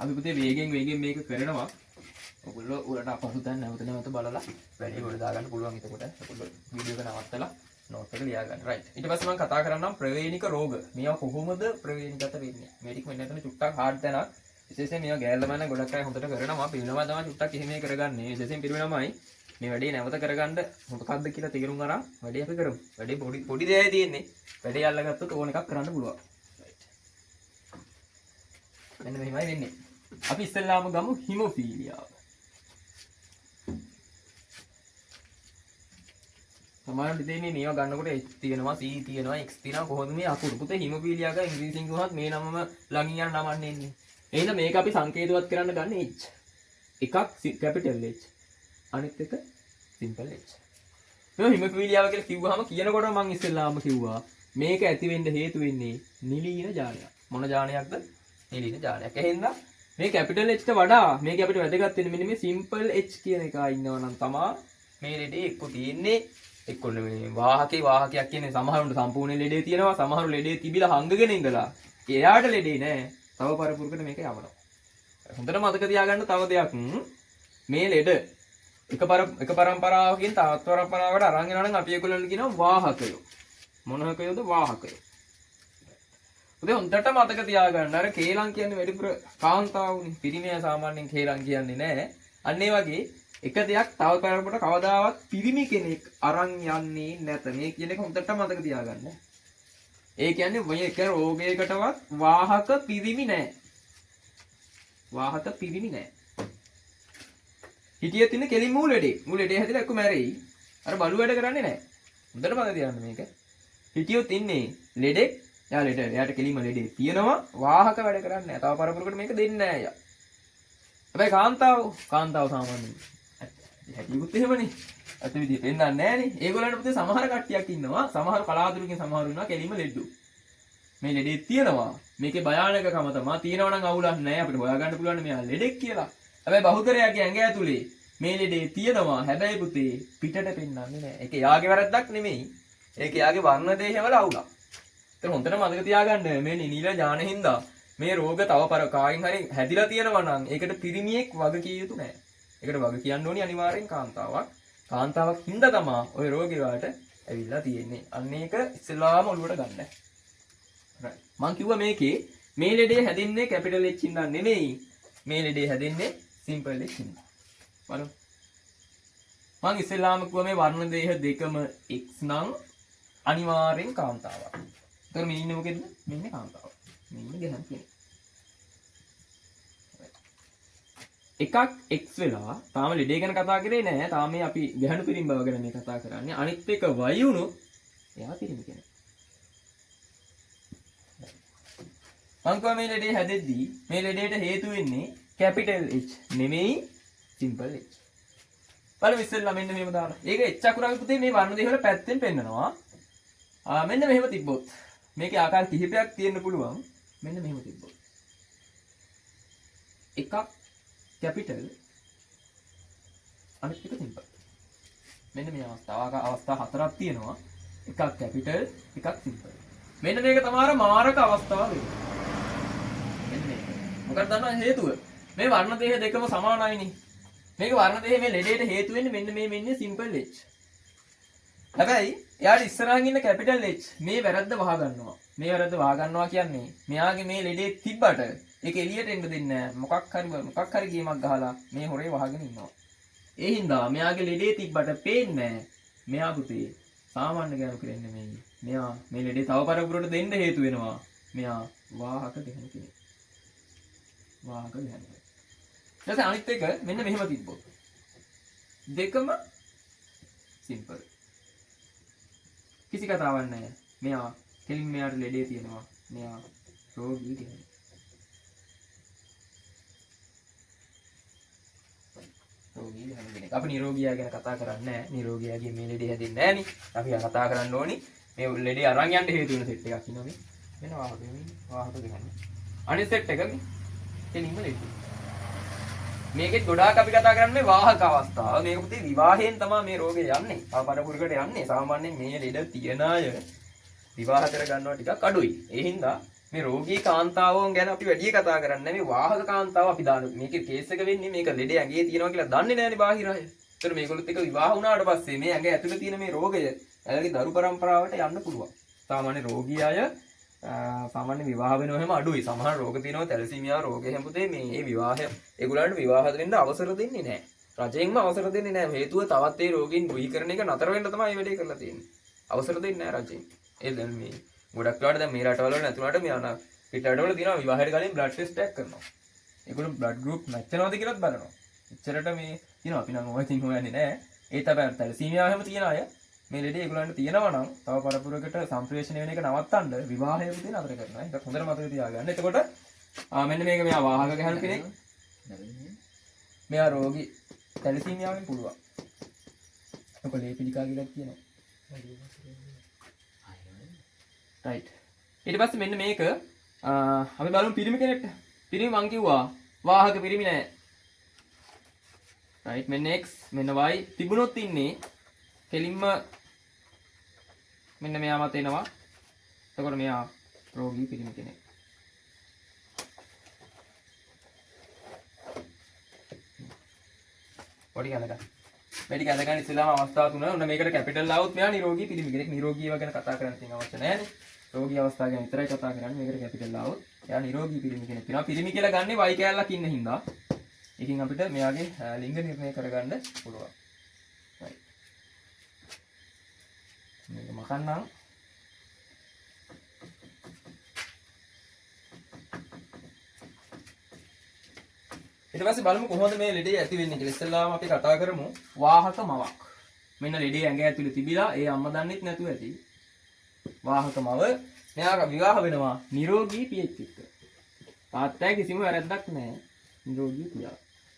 අපි පුතේ වේගෙන් මේක කරනවා. ඔයගොල්ලෝ උරට අපහසු තැන් නැවත බලලා වැඩි වල දාගන්න පුළුවන්. එතකොට ඔයගොල්ලෝ වීඩියෝ එක නවත්තලා නෝට් එක ලියා ගන්න. රයිට්. ඊට පස්සේ මම කතා කරන්නම් ප්‍රවේණික රෝග. මේවා කොහොමද ප්‍රවේණිගත වෙන්නේ? මේ ටික මෙන්න එතන චුට්ටක් හાર્ඩ් තැනක්. විශේෂයෙන් මේවා ගෑල්ලමන ගොඩක් අය හොඳට කරනවා. පිළිවෙලම තමයි චුට්ටක් එහෙම කරගන්නේ. විශේෂයෙන් පිළිවෙලමයි මේ වැඩේ නැවත කරගන්න මොකක්ද කියලා තේරුම් අරන් වැඩේ අපි කරමු. වැඩේ පොඩි දෙයයි තියෙන්නේ. වැඩේ අල්ලගත්තොත් ඕන එකක් කරන්න පුළුවන්. මෙන්න මෙහෙමයි වෙන්නේ. අපි ඉස්සෙල්ලාම ගමු හිමොෆීලියාව. සමහරවිට දෙන්නේ මේවා ගන්නකොට H තියෙනවා C තියෙනවා X තියෙනවා කොහොමද මේ අකුරු පුතේ හිමොෆීලියා එක ඉංග්‍රීසියෙන් කිව්වහත් මේ නමම ළඟින් යන නමක් නෙන්නේ. එහෙනම් මේක අපි සංකේතවත් කරන්න ගන්න H. එකක් කැපිටල් H අනිත් එක සිම්පල් H. මේ හිමොෆීලියාව කියලා කිව්වහම කියනකොට මම ඉස්සෙල්ලාම කිව්වා මේක ඇති වෙන්න හේතු වෙන්නේ නිලීන ජාලයක්. මොන ජාලයක්ද? නිලීන ජාලයක්. එහෙනම් මේ කැපිටල් H ට වඩා මේක අපිට වැදගත් වෙන්නේ මෙන්න මේ සිම්පල් H කියන එක ඉන්නවා නම් තමයි මේ ලෙඩේ එක්ක තියෙන්නේ එක්කොන්න මේ වාහකයක් කියන්නේ සමහරුන්ට සම්පූර්ණ ලෙඩේ තියෙනවා සමහරු ලෙඩේ තිබිලා හංගගෙන ඉඳලා එයාට ලෙඩේ නෑ තව පරපුරකට මේක යවනවා. හොඳට මතක තියාගන්න තව දෙයක් මේ ලෙඩ එක පරම්පරාවකින් තවත් පරම්පරාවකට අරන් යනවා නම් අපි ඒගොල්ලන්ට කියනවා වාහකයෝ. මොනකයෝද? වාහකයෝ. උදේ හොඳට මතක තියාගන්න අර කේලම් කියන්නේ වැඩිපුර කාන්තාවුනේ. පිරිමියා සාමාන්‍යයෙන් කේලම් කියන්නේ නෑ. අන්න ඒ වගේ එක දෙයක් තව පරපුරකට කවදාවත් පිරිමි කෙනෙක් අරන් යන්නේ නැත. මේ කියන එක හොඳට මතක තියාගන්න. ඒ කියන්නේ මේ එක රෝගයකටවත් වාහක පිරිමි නෑ. වාහක පිරිමි නෑ. හිටියත් ඉන්නේ කෙලින් මූල ලෙඩේ. මූල ලෙඩේ හැදිලා එක්ක මැරෙයි. අර බලු වැඩ කරන්නේ නෑ. හොඳට මතක තියාගන්න මේක. හිටියොත් ඉන්නේ ලෙඩෙක්. එයාට කෙලින්ම ලෙඩේ තියෙනවා. වාහක වැඩ කරන්නේ නෑ. තව පරපුරකට මේක දෙන්නේ නෑ අයියා. හැබැයි කාන්තාව සාමාන්‍යයෙන් හැටියුත් එහෙමනේ. අත විදිහ පෙන්නන්නේ නෑනේ. ඒගොල්ලන්ට පුතේ සමහර කට්ටියක් ඉන්නවා. සමහර කලාතුරකින් සමහරු ඉන්නවා කෙලින්ම ලෙඩු. මේ ලෙඩේ තියෙනවා. මේකේ භයානකකම තමයි තියෙනවා නම් අවුලක් නෑ. අපිට හොයාගන්න පුළුවන් මෙයා ලෙඩෙක් කියලා. හැබැයි බහුතරයාගේ ඇඟ ඇතුලේ මේ ලෙඩේ තියෙනවා. හැබැයි පුතේ පිටට පෙන්නන්නේ නෑ. ඒක යාගේ වැරද්දක් නෙමෙයි. ඒක යාගේ වර්ණ දේහවල අවුලක්. ඒක හොඳට මතක තියාගන්න මේ නිනිල ඥානෙහින්දා මේ රෝග තව කායින් හරි හැදිලා තියෙනවා නම් ඒකට පිරිමියෙක් වග කිය යුතු නෑ. ඒකට වග කියන්න ඕනි අනිවාර්යෙන් කාන්තාවක්. කාන්තාවක් හින්දා තමයි ওই රෝගේ වාට ඇවිල්ලා තියෙන්නේ. අන්න ඒක ඉස්සෙල්ලාම ඔළුවට ගන්න. right. මම කිව්වා මේකේ මේ ලෙඩේ හැදින්නේ කැපිටල් H ඉඳන් නෙමෙයි. මේ ලෙඩේ හැදින්නේ සිම්පල් H ඉඳන්. බලමු. මම ඉස්සෙල්ලාම කිව්වා මේ වර්ණ දේහ දෙකම X නම් අනිවාර්යෙන් කාන්තාවක්. ඒතර මේ ඉන්නේ මොකෙද්ද? මෙන්න කාන්තාවක්. මේ ඉන්නේ ගැහන් කෙනෙක්. එකක් X වෙලා තාම ලෙඩේ ගැන කතා කරේ නෑ. තාම මේ අපි ගැහණු පිරිමි බව ගැන මේ කතා කරන්නේ. අනිත් එක Y වුණොත් එයා පිරිමි කෙනෙක්. මං මේ ලෙඩේ හැදෙද්දී මේ ලෙඩේට හේතු වෙන්නේ කැපිටල් H නෙමෙයි සිම්පල් H. බලමු ඉස්සෙල්ලා මෙන්න මෙහෙම දාලා. ඒක H අකුරක් පුතේ මේ වර්ණ දෙක වල පැත්තෙන් පෙන්නනවා. මෙන්න මෙහෙම තිබ්බොත් මේකේ ආකාර කිහිපයක් තියෙන්න පුළුවන්. මෙන්න මෙහෙම තිබ්බොත්. එකක් කැපිටල් අනිත් එක සිම්පල්. මෙන්න මේ අවස්ථා හතරක් තියෙනවා. එකක් කැපිටල් එකක් සිම්පල්. මෙන්න මේක තමයි මාරක අවස්ථාව වෙන්නේ. මෙන්න මේක. මොකක්ද දන්නව හේතුව? මේ වර්ණ දේහ දෙකම සමානයිනේ. මේක වර්ණ දේහ මේ ලෙඩේට හේතු වෙන්නේ මෙන්න මේ මෙන්නේ සිම්පල් H. හැබැයි එයාට ඉස්සරහින් ඉන්න කැපිටල් H මේ වැරද්ද වහ ගන්නවා. මේ වැරද්ද වහ ගන්නවා කියන්නේ මෙයාගේ මේ ලෙඩේ තිබ්බට ඒක එළියට එන්න දෙන්නේ නැහැ. මොකක් හරි ගේමක් ගහලා මේ හොරේ වහගෙන ඉන්නවා. ඒ හින්දා මෙයාගේ ලෙඩේ තිබ්බට පේන්නේ නැහැ. මෙයා පුතේ සාමාන්‍ය ගෑනු කෙනෙක් නෙමෙයි. මෙයා මේ ලෙඩේ තව පරපුරට දෙන්න හේතු වෙනවා. මෙයා වාහක ගැහණු කෙනෙක්. වාහක ගැහණු. ඊට අනිත් එක මෙන්න මෙහෙම තිබ්බොත්. දෙකම සිම්පල්. කිසි කතාවක් නැහැ. මෙයා කෙලින් මෙයාට ලෙඩේ තියෙනවා. මෙයා රෝගී කෙනෙක්. අපි නිරෝගියා ගැන කතා කරන්නේ නැහැ. නිරෝගියාගේ මේ ලෙඩේ හැදෙන්නේ නැහැ නේ. අපි කතා කරන්න ඕනි මේ ලෙඩේ අරන් යන්න හේතු වෙන සෙට් එකක් ඉන්නවා මේ. වෙන වාහක ගන්න. අනිත් සෙට් එක මේ කෙලින්ම ලෙඩේ. මේකෙත් ගොඩාක් අපි කතා කරන්නේ වාහක අවස්ථාව. මේක පුතේ විවාහයෙන් තමයි මේ රෝගේ යන්නේ. තව පරපුරකට යන්නේ. සාමාන්‍යයෙන් මේ ලෙඩ තියන අය විවාහ කර ගන්නවා ටිකක් අඩුයි. ඒ හින්දා මේ රෝගී කාන්තාවන් ගැන අපි වැඩි කතා කරන්නේ මේ වාහක කාන්තාව අපි දාන මේකේ කේස් එක වෙන්නේ මේක ලෙඩේ ඇඟේ තියෙනවා කියලා දන්නේ නැහැනේ බාහිර අය. ඒතර මේගොල්ලොත් එක විවාහ වුණාට පස්සේ මේ ඇඟ ඇතුලේ තියෙන මේ රෝගය එයාලගේ දරු පරම්පරාවට යන්න පුළුවන්. සාමාන්‍ය රෝගී අය සාමාන්‍ය විවාහ වෙනව හැම අඩුයි. සමහර රෝග තියෙනවා තැලසීමියා රෝගය හැමතේ මේ විවාහය ඒගොල්ලන්ට විවාහ දෙන්න අවසර දෙන්නේ නැහැ. රජයෙන්ම අවසර දෙන්නේ නැහැ. හේතුව තවත් ඒ රෝගීන් ගුහීකරණ එක නතර වෙන්න තමයි මේ වැඩේ කරලා තියෙන්නේ. අවසර දෙන්නේ නැහැ රජයෙන්. ඒ දැන් මේ ගොඩක් වෙලාවට දැන් මේ රටවල නැතුණාට මේ අන පිට රටවල තියෙනවා විවාහයට කලින් බ්ලඩ් ටෙස්ට් එකක් කරනවා. ඒගොල්ලෝ බ්ලඩ් ගෲප් මැච් වෙනවද කියලාත් බලනවා. එච්චරට මේ තියෙනවා අපි නම් ඔය තින් හොයන්නේ නැහැ. ඒ තමයි තැලසීමියා හැම තියෙන අය මේ ලෙඩේ ඒගොල්ලන්ට තියෙනවා නම් තව පරපුරකට සම්ප්‍රේෂණය වෙන එක නවත්තන්න විවාහය පුතේ නතර කරනවා. ඒක හොඳට මතක තියාගන්න. එතකොට මෙන්න මේක මෙයා වාහක ගැහණු කෙනෙක්. මෙයා රෝගී තැලසීමියාවෙන් පුළුවන්. ඔක ලේපිලිකා කියලා කියනවා. රයිට්. ඊට පස්සේ මෙන්න මේක අපි බලමු පිරිමි කෙනෙක්ට. පිරිමි මං කිව්වා වාහක පිරිමි නෑ. රයිට් මෙන්න x මෙන්න y තිබුණොත් ඉන්නේ කෙලින්ම මෙන්න මෙයා මත එනවා. එතකොට මෙයා රෝගී පිරිමි කෙනෙක්. පොඩි කලක. වැඩි කලකන් ඉස්සෙල්ලාම අවස්ථාව තුන ඔන්න මේකට කැපිටල් આવුත් මෙයා නිරෝගී පිරිමි කෙනෙක්. නිරෝගීව ගැන කතා කරන්න තියෙන අවශ්‍ය නැහැනේ. රෝගී අවස්ථාව ගැන විතරයි කතා කරන්නේ. මේකට කැපිටල් આવුත් එයා නිරෝගී පිරිමි කෙනෙක් වෙනවා. පිරිමි කියලා ගන්නේ y කැලලක් ඉන්න හින්දා. ඒකින් අපිට මෙයාගේ ලිංග නිර්ණය කරගන්න පුළුවන්. right. මේක මකන්නම්. ඊට පස්සේ බලමු කොහොමද මේ ලෙඩේ ඇති වෙන්නේ කියලා. ඉස්සෙල්ලාම අපි කතා කරමු වාහක මවක්. මෙන්න ලෙඩේ ඇඟ ඇතුලේ තිබිලා ඒ අම්මා දන්නෙත් නැතුව ඇති. වාහක මව මෙයා විවාහ වෙනවා නිරෝගී පියෙක් එක්ක. තාත්තයි කිසිම වැරැද්දක් නැහැ. නිරෝගී පියා.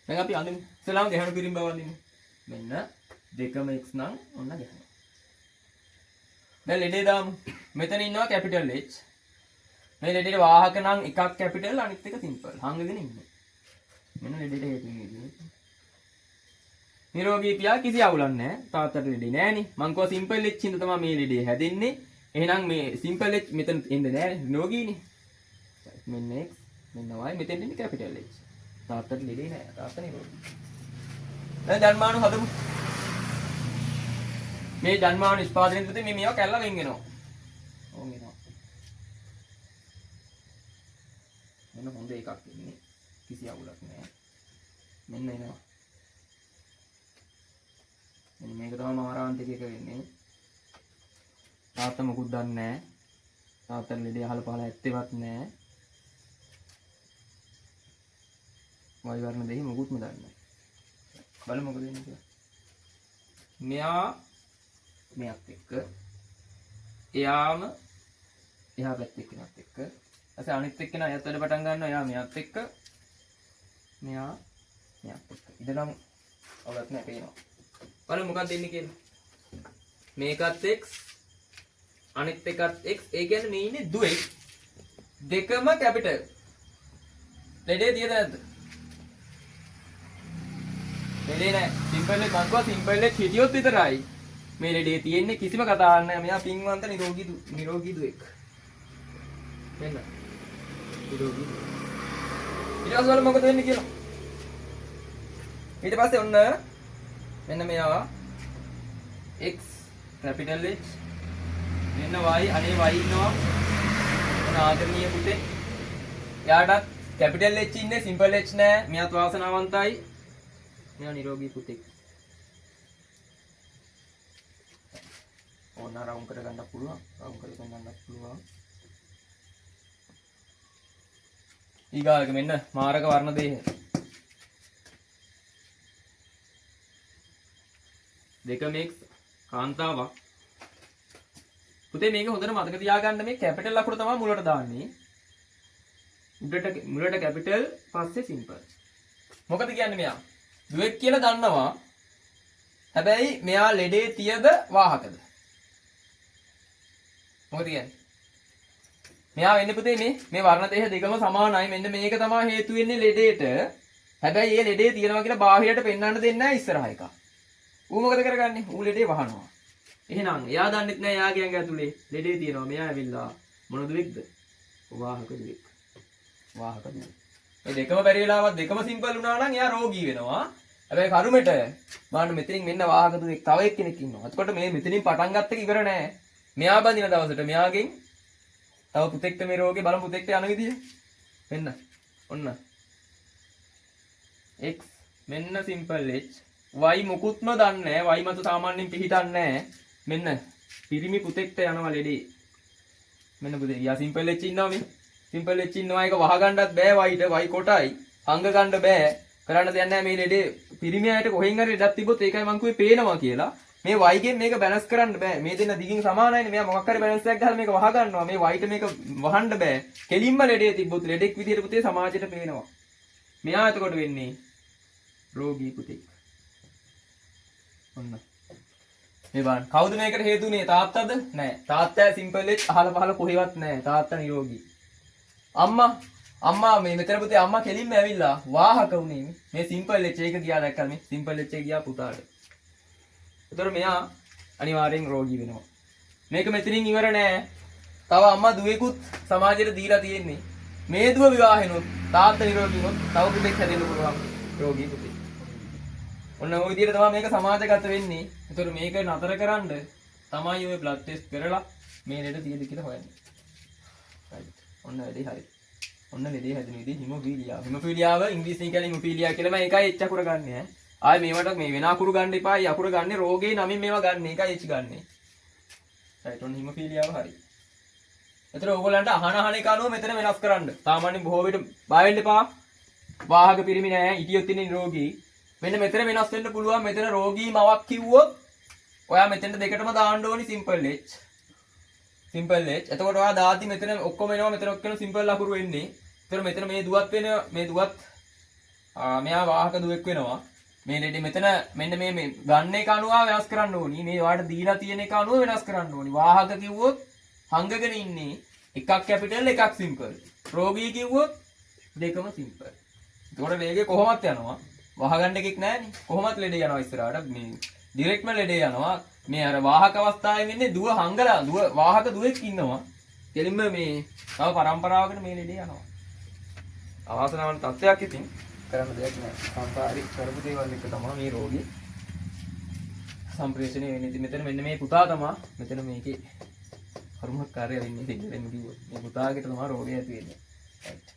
දැන් අපි අඳිමු. ඉස්සෙල්ලාම ගැහණු පිරිමි බව අඳිමු. මෙන්න දෙකම x නම් ඔන්න ගැහණු. දැන් ලෙඩේ දාමු. මෙතන ඉන්නවා කැපිටල් H. මේ ලෙඩේට වාහක නම් එකක් කැපිටල් අනිත් එක සිම්පල්. හංගගෙන ඉන්නේ. මෙන්න ලෙඩේට හේතු වෙන්නේ. නිරෝගී පියා කිසි අවුලක් නැහැ. තාත්තට ලෙඩේ නැහනේ. මං කව සිම්පල් H හින්දා තමයි මේ ලෙඩේ හැදෙන්නේ. එහෙනම් මේ සිම්පල් H මෙතන එන්නේ නැහැ. නිරෝගීනේ. මෙන්න x මෙන්න y මෙතෙන් ඉන්නේ කැපිටල් H. තාත්තට ලෙඩේ නැහැ. තාත්තා නිරෝගී. දැන් ජන්මාණු හදමු. මේ ජන්මාණු නිෂ්පාදනයේ තුතේ මේ මේවා කැල්ල වෙන් වෙනවා. ඕන් වෙනවා. මෙන්න හොඳ එකක් ඉන්නේ. කිසි අවුලක් නැහැ. මෙන්න එනවා. මෙන්න මේක තමයි මාරාන්තික එක වෙන්නේ. තාත්තා මොකුත් දන්නේ නැහැ. තාත්තට ලෙඩේ අහල පහල ඇත්තේවත් නැහැ. වයි වර්ණ දෙහි මොකුත්ම දන්නේ නැහැ. බලමු මොකද වෙන්නේ කියලා. මෙයා මෙයාත් එක්ක එයාම එහා පැත්තේ කෙනත් එක්ක ඊට අනිත් එක්කෙනා එයාත් වැඩ පටන් ගන්නවා. එයා මෙයාත් එක්ක මෙයා මෙයාත් එක්ක ඉතනම් අවුලක් නැහැ පේනවා. බලමු මොකක්ද දෙන්නේ කියලා. මේකත් x අනිත් එකත් x. ඒ කියන්නේ මේ ඉන්නේ දුවෙක්. දෙකම කැපිටල්. ලෙඩේ තියද නැද්ද? ලෙඩේ නැහැ. සිම්පල් එක මංකවා සිම්පල් එක හිටියොත් විතරයි මේ ලෙඩේ තියෙන්නේ. කිසිම කතාවක් නැහැ. මෙයා පින්වන්ත නිරෝගී දුවෙක්. මෙන්න නිරෝගී. ඊට පස්සේ බලමු මොකද වෙන්නේ කියලා. ඊට පස්සේ ඔන්න මෙන්න මෙයා x කැපිටල් H මෙන්න y අනේ y ඉන්නවා. මොන ආදරණීය පුතේ. යාටත් කැපිටල් H ඉන්නේ සිම්පල් H නෑ. මෙයාත් වාසනාවන්තයි. මෙයා නිරෝගී පුතෙක්. ඕන රවුම් කරගන්න පුළුවන්. රවුම් කරගන්න පුළුවන්. ඊගාක මෙන්න මාරක වර්ණ දේහ. දෙකම x කාන්තාවක්. පුතේ මේක හොඳට මතක තියාගන්න. මේ කැපිටල් අකුර තමයි මුලට දාන්නේ. මුලට කැපිටල් පස්සේ සිම්පල්. මොකද කියන්නේ මෙයා? දුවෙක් කියලා දන්නවා. හැබැයි මෙයා ලෙඩේ තියද වාහකද? මොකද කියන්නේ? මෙයා වෙන්නේ පුතේ මේ වර්ණ දේහ දෙකම සමානයි. මෙන්න මේක තමයි හේතු වෙන්නේ ලෙඩේට. හැබැයි මේ ලෙඩේ තියනවා කියලා බාහිරට පෙන්වන්න දෙන්නේ නැහැ ඉස්සරහ එක. ඌ මොකද කරගන්නේ? ඌ ලෙඩේ වහනවා. එහෙනම් එයා දන්නෙත් නෑ එයාගේ ඇඟ ඇතුලේ ලෙඩේ තියෙනවා. මෙයා ඇවිල්ලා මොන දුවෙක්ද? වාහක දුවෙක්. වාහක දුවෙක්. මේ දෙකම බැරි වෙලාවත් දෙකම සිම්පල් වුණා නම් එයා රෝගී වෙනවා. හැබැයි කරුමෙට බලන්න මෙතනින් මෙන්න වාහක දුවෙක් තව එක්කෙනෙක් ඉන්නවා. එතකොට මේ මෙතනින් පටන් ගත්ත එක ඉවර නෑ. මෙයා බඳින දවසට මෙයාගෙන් තව පුතෙක්ට මේ රෝගේ බලමු පුතෙක්ට යන විදිය. මෙන්න. ඔන්න. x මෙන්න සිම්පල් h y මුකුත්ම දන්නේ නැහැ. y මත සාමාන්‍යයෙන් පිහිටන්නේ නැහැ. මෙන්න පිරිමි පුතෙක්ට යනවා ලෙඩේ. මෙන්න පුතේ. යා සිම්පල් h ඉන්නවා මේ. සිම්පල් h ඉන්නවා ඒක වහ ගන්නත් බෑ y ට. y කොටයි. අංග ගන්න බෑ. කරන්න දෙයක් නැහැ මේ ලෙඩේ. පිරිමි අයට කොහෙන් හරි ලෙඩක් තිබ්බොත් ඒකයි මං කිව්වේ පේනවා කියලා. මේ y ගෙන් මේක බැලන්ස් කරන්න බෑ. මේ දෙන්න දිගින් සමානයිනේ. මෙයා මොකක් හරි බැලන්ස් එකක් ගහලා මේක වහ ගන්නවා. මේ y ට මේක වහන්න බෑ. කෙලින්ම ලෙඩේ තිබ්බොත් ලෙඩෙක් විදියට පුතේ සමාජයට පේනවා. මෙයා එතකොට වෙන්නේ රෝගී පුතෙක්. ඔන්න. මේ බලන්න. කවුද මේකට හේතුනේ? තාත්තද? නෑ. තාත්තා සිම්පල් h අහල පහල කොහෙවත් නෑ. තාත්තා නිරෝගී. අම්මා මේ මෙතන පුතේ අම්මා කෙලින්ම ඇවිල්ලා වාහක වුණේ මේ සිම්පල් h එක ගියා දැක්කම මේ සිම්පල් h එක ගියා පුතාට. ඒතර මෙයා අනිවාර්යෙන් රෝගී වෙනවා. මේක මෙතනින් ඉවර නෑ. තව අම්මා දුවෙකුත් සමාජයට දීලා තියෙන්නේ. මේ දුව විවාහ වෙනොත් තාත්තා නිරෝගී වුණොත් තව පුතෙක් හැදෙන්න පුළුවන් රෝගී පුතෙක්. ඔන්න ওই විදිහට තමයි මේක සමාජගත වෙන්නේ. ඒතර මේක නතර කරන්න තමයි ඔය බ්ලඩ් ටෙස්ට් කරලා මේ ලෙඩ තියෙද කියලා හොයන්නේ. රයිට්. ඔන්න වැඩේ හරි. ඔන්න ලෙඩේ හැදෙන විදිහ හිමොෆීලියා. හිමොෆීලියාව ඉංග්‍රීසියෙන් කියන්නේ හිමොෆීලියා කියලා. මම ඒකයි එච් අකුර ගන්නෙ ඈ. ආයේ මේවට මේ වෙන අකුරු ගන්න එපා. ඒ අකුර ගන්නේ රෝගේ නමින් මේවා ගන්න. ඒකයි එච් ගන්නෙ. රයිට්. ඔන්න හිමොෆීලියාව හරි. එතන ඕගොල්ලන්ට අහන එක අනුව මෙතන වෙනස් කරන්න. සාමාන්‍යයෙන් බොහෝ විට බය වෙන්න එපා. වාහක පිරිමි නෑ. ඉතියොත් ඉන්නේ නිරෝගී. මෙන්න මෙතන වෙනස් වෙන්න පුළුවන්. මෙතන රෝගී මවක් කිව්වොත් ඔයා මෙතෙන්ට දෙකටම දාන්න ඕනි සිම්පල් h. Simple h. එතකොට ඔයා දාති මෙතන ඔක්කොම එනවා. මෙතන ඔක්කොම සිම්පල් අකුරු වෙන්නේ. ඒතර මෙතන මේ දුවත් වෙන මේ දුවත් මෙයා වාහක දුවෙක් වෙනවා. මේ ලෙඩේ මෙතන මෙන්න මේ ගන්න එක අනුව වෙනස් කරන්න ඕනි. මේ ඔයාලට දීලා තියෙන එක අනුව වෙනස් කරන්න ඕනි. වාහක කිව්වොත් හංගගෙන ඉන්නේ එකක් කැපිටල් එකක් සිම්පල්. රෝගී කිව්වොත් දෙකම සිම්පල්. එතකොට වේගය කොහොමත් යනවා. වහගන්න එකක් නැහැනේ. කොහොමත් ලෙඩේ යනවා ඉස්සරහට. මේ ඩිරෙක්ට්ම ලෙඩේ යනවා. මේ අර වාහක අවස්ථාවේ ඉන්නේ දුව හංගලා දුව වාහක දුවෙක් ඉන්නවා. දෙලින්ම මේ තව පරම්පරාවකට මේ ලෙඩේ යනවා. අවාසනාවන්ත තත්ත්වයක් ඉතින් කරන්න දෙයක් නැහැ. සංසාරේ කරපු දේවල් එක තමයි මේ රෝගී සම්ප්‍රේෂණය වෙන්නේ. ඉතින් මෙතන මෙන්න මේ පුතා තමයි මෙතන මේකේ කර්මකාරය වෙන්නේ. මේ පුතාගේ තමයි රෝගය ඇති වෙන්නේ. right.